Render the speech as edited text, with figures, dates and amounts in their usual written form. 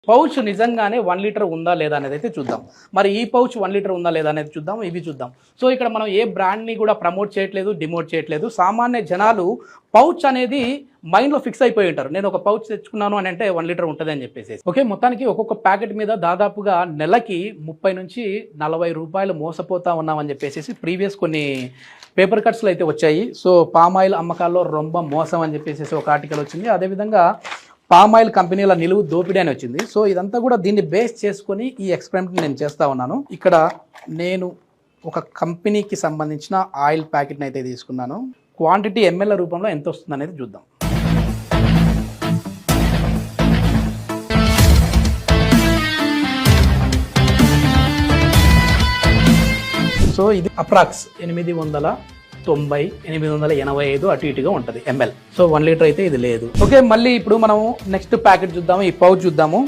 Pouch నిజంగానే 1 litre ఉందా లేదా అనేది అయితే చూద్దాం. మరి ఈ పౌచ్ 1 లీటర్ ఉందా లేదా అనేది చూద్దాం, ఇవి చూద్దాం. సో ఇక్కడ మనం ఏ బ్రాండ్ని కూడా ప్రమోట్ చేయట్లేదు, డిమోట్ చేయట్లేదు. సామాన్య జనాలు పౌచ్ అనేది మైండ్లో ఫిక్స్ అయిపోయి ఉంటారు. నేను ఒక పౌచ్ తెచ్చుకున్నాను అని అంటే 1 లీటర్ ఉంటుంది అని చెప్పేసి. ఓకే, మొత్తానికి ఒక్కొక్క ప్యాకెట్ మీద దాదాపుగా నెలకి 30 నుంచి 40 రూపాయలు మోసపోతా ఉన్నామని చెప్పేసి ప్రీవియస్ కొన్ని పేపర్ కట్స్లో అయితే వచ్చాయి. సో పామాయిల్ అమ్మకాల్లో రొంబ మోసం అని చెప్పేసి ఒక ఆర్టికల్ వచ్చింది. అదేవిధంగా పామాయిల్ కంపెనీల నిలువు దోపిడీ అని వచ్చింది. సో ఇదంతా కూడా దీన్ని బేస్ చేసుకొని ఈ ఎక్స్పెరిమెంట్ నేను చేస్తా ఉన్నాను. ఇక్కడ నేను ఒక కంపెనీకి సంబంధించిన ఆయిల్ ప్యాకెట్ని అయితే తీసుకున్నాను. క్వాంటిటీ ఎంఎల్ రూపంలో ఎంత వస్తుంది అనేది చూద్దాం. సో ఇది అప్రాక్స్ 890, 885 అటు ఇటుగా ఉంటుంది ఎంఎల్. సో 1 లీటర్ అయితే ఇది లేదు. ఓకే, మళ్ళీ ఇప్పుడు మనం నెక్స్ట్ ప్యాకెట్ చూద్దాము, ఈ పౌచ్ చూద్దాము.